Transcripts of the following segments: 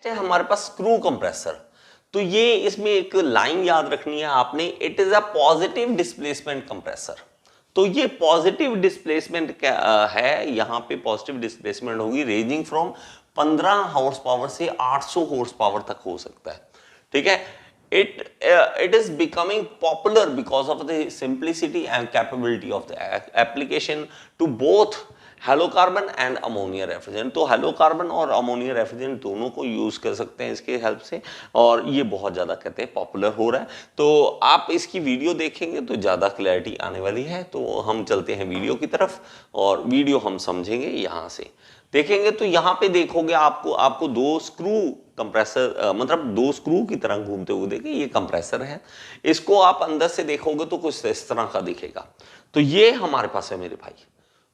है हमारे पास screw compressor. तो ये इसमें एक लाइन याद रखनी है आपने, it is a positive displacement compressor. तो ये पॉजिटिव डिस्प्लेसमेंट है, यहाँ पे पॉजिटिव डिस्प्लेसमेंट होगी रेंजिंग फ्रॉम 15 हॉर्स पावर से 800 हॉर्स पावर तक हो सकता है। ठीक है, it is becoming popular because of the simplicity and capability of the application to both halocarbon and ammonia refrigerant. तो हेलोकार्बन और अमोनिया रेफ्रिजरेंट दोनों को यूज कर सकते हैं इसके हेल्प से, और ये बहुत ज़्यादा कहते हैं पॉपुलर हो रहा है। तो आप इसकी वीडियो देखेंगे तो ज़्यादा क्लैरिटी आने वाली है। तो हम चलते हैं वीडियो की तरफ, और वीडियो हम समझेंगे यहाँ से। देखेंगे तो यहाँ पे देखोगे आपको दो स्क्रू कंप्रेसर, मतलब दो स्क्रू की तरह घूमते हुए देखे, ये कंप्रेसर है। इसको आप अंदर से देखोगे तो कुछ इस तरह का दिखेगा। तो ये हमारे पास है मेरे भाई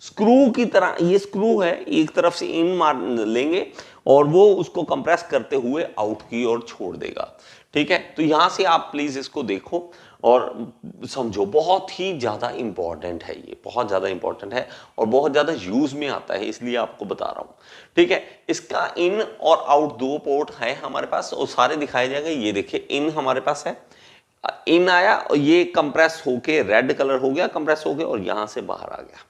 स्क्रू की तरह, ये स्क्रू है, एक तरफ से इन मार लेंगे और वो उसको कंप्रेस करते हुए आउट की ओर छोड़ देगा। ठीक है, तो यहां से आप प्लीज इसको देखो और समझो, बहुत ही ज्यादा इंपॉर्टेंट है, ये बहुत ज्यादा इंपॉर्टेंट है और बहुत ज्यादा यूज में आता है, इसलिए आपको बता रहा हूं। ठीक है, इसका इन और आउट दो पोर्ट है हमारे पास और सारे दिखाए जाएंगे। ये देखिए इन हमारे पास है, इन आया और ये कंप्रेस होके रेड कलर हो गया, कंप्रेस हो गया और यहां से बाहर आ गया।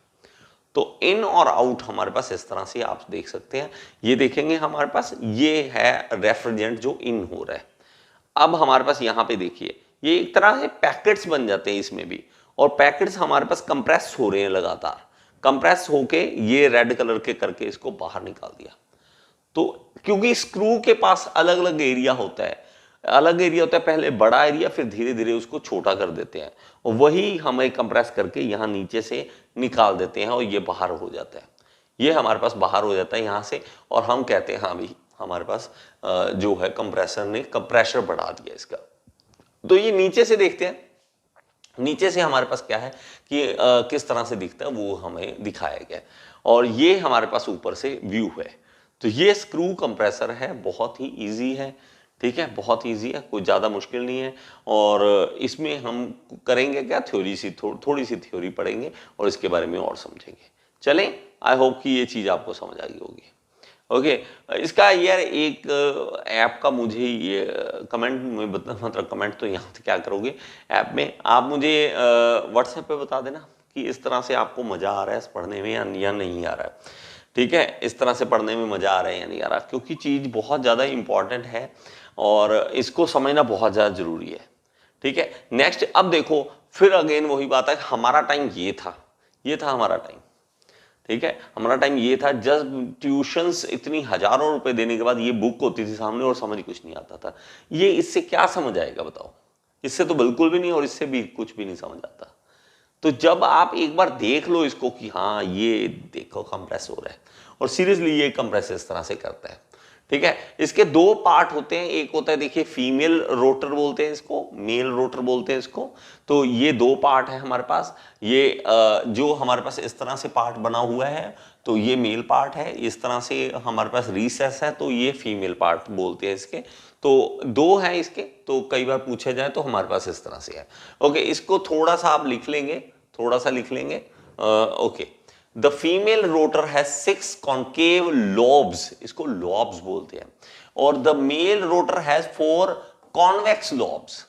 तो इन और आउट हमारे पास इस तरह से आप देख सकते हैं। ये देखेंगे हमारे पास ये है रेफ्रिजरेंट जो इन हो रहा है। अब हमारे पास यहाँ पे देखिए ये एक तरह से पैकेट्स बन जाते हैं इसमें भी, और पैकेट्स हमारे पास कंप्रेस हो रहे हैं लगातार, कंप्रेस होके ये रेड कलर के करके इसको बाहर निकाल दिया। तो क्योंकि स्क्रू के पास अलग अलग एरिया होता है, पहले बड़ा एरिया, फिर धीरे धीरे उसको छोटा कर देते हैं और वही हमें कंप्रेस करके यहाँ नीचे से निकाल देते हैं और ये बाहर हो जाता है। ये हमारे पास बाहर हो जाता है यहाँ से, और हम कहते हैं हाँ भाई हमारे पास जो है कंप्रेसर ने प्रेशर बढ़ा दिया इसका। तो ये नीचे से देखते हैं, नीचे से हमारे पास क्या है कि किस तरह से दिखता है वो हमें दिखाया गया, और ये हमारे पास ऊपर से व्यू है। तो ये स्क्रू कंप्रेसर है, बहुत ही इजी है। ठीक है, बहुत इजी है, कोई ज़्यादा मुश्किल नहीं है। और इसमें हम करेंगे क्या, थ्योरी सी थोड़ी सी थ्योरी पढ़ेंगे और इसके बारे में और समझेंगे। चलें, आई होप कि ये चीज़ आपको समझ आ गई होगी। ओके, इसका यार एक ऐप का मुझे ये कमेंट में मतलब कमेंट तो यहाँ से क्या करोगे, ऐप में आप मुझे व्हाट्सएप पे बता देना कि इस तरह से आपको मज़ा आ रहा है पढ़ने में या नहीं आ रहा है। ठीक है, इस तरह से पढ़ने में मज़ा आ रहा है या नहीं आ रहा, क्योंकि चीज़ बहुत ज़्यादा इंपॉर्टेंट है और इसको समझना बहुत ज़्यादा ज़रूरी है। ठीक है, नेक्स्ट अब देखो, फिर अगेन वही बात है, हमारा टाइम ये था हमारा टाइम। ठीक है, हमारा टाइम ये था जब ट्यूशन्स इतनी हजारों रुपए देने के बाद ये बुक होती थी सामने और समझ कुछ नहीं आता था। ये इससे क्या समझ आएगा बताओ, इससे तो बिल्कुल भी नहीं, और इससे भी कुछ भी नहीं समझ आता। तो जब आप एक बार देख लो इसको कि हाँ ये देखो कंप्रेस हो रहा है, और सीरियसली ये कंप्रेस इस तरह से करता है। ठीक है, इसके दो पार्ट होते हैं, एक होता है देखिए फीमेल रोटर बोलते हैं इसको, मेल रोटर बोलते हैं इसको। तो ये दो पार्ट है हमारे पास। ये जो हमारे पास इस तरह से पार्ट बना हुआ है तो ये मेल पार्ट है, इस तरह से हमारे पास रिसेस है तो ये फीमेल पार्ट बोलते हैं इसके। तो दो हैं इसके, तो कई बार पूछे जाए तो हमारे पास इस तरह से है। ओके, इसको थोड़ा सा आप लिख लेंगे, थोड़ा सा लिख लेंगे। ओके, द फीमेल रोटर है 6 कॉन्केव लॉब्स, इसको लॉब्स बोलते हैं, और द मेल रोटर है 4 कॉन्वेक्स लॉब्स।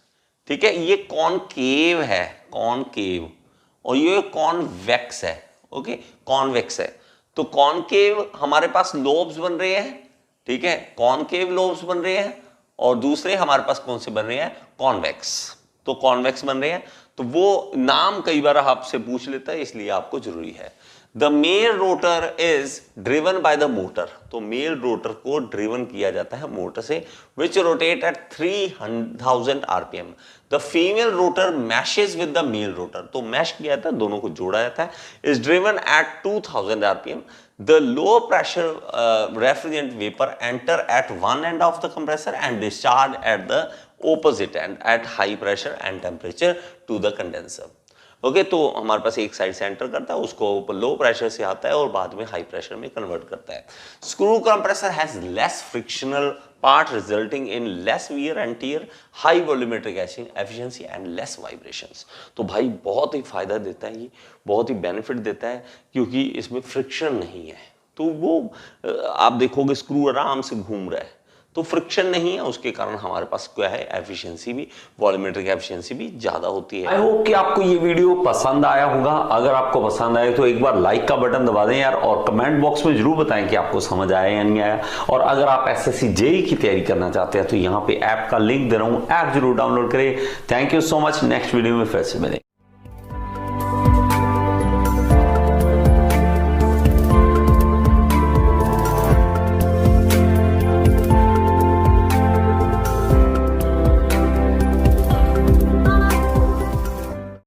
ठीक है, ये कॉनकेव है, कॉनकेव, और ये कॉन्वेक्स है। ओके, कॉन्वेक्स है। तो कॉनकेव हमारे पास लोब्स बन रहे हैं। ठीक है, कॉनकेव लोब्स बन रहे हैं, और दूसरे हमारे पास कौन से बन रहे हैं, कॉन्वेक्स। तो कॉन्वेक्स बन रहे हैं, तो वो नाम कई बार आपसे पूछ लेता है, इसलिए आपको जरूरी है। The male rotor is driven by the motor, तो मेल रोटर को ड्रिवन किया जाता है मोटर से, which rotate at 3000 RPM। The female rotor meshes with the male rotor, तो मैश किया जाता है, दोनों को जोड़ा जाता है, is driven at 2000 RPM। The low pressure refrigerant vapor enter at one end of the compressor and discharge at the opposite end at high pressure and temperature to the condenser। Okay, तो हमारे पास एक side से enter करता है, उसको low pressure से आता है और बाद में हाई प्रेशर में कन्वर्ट करता है। Screw compressor has less frictional part resulting in less wear and tear, high volumetric efficiency and less vibrations. तो भाई बहुत ही फायदा देता है, ये बहुत ही बेनिफिट देता है, क्योंकि इसमें फ्रिक्शन नहीं है। तो वो आप देखोगे स्क्रू आराम से घूम रहा है, तो फ्रिक्शन नहीं है, उसके कारण हमारे पास क्या है, एफिशिएंसी भी, वॉल्यूमेट्रिक एफिशिएंसी भी ज्यादा होती है। आई होप कि आपको ये वीडियो पसंद आया होगा। अगर आपको पसंद आए तो एक बार लाइक का बटन दबा दें यार, और कमेंट बॉक्स में जरूर बताएं कि आपको समझ आया या नहीं आया। और अगर आप एसएससी जेईई की तैयारी करना चाहते हैं तो यहाँ पे ऐप का लिंक दे रहा हूँ, ऐप जरूर डाउनलोड करें। Thank you so much. Next video में फिर से मिलेंगे।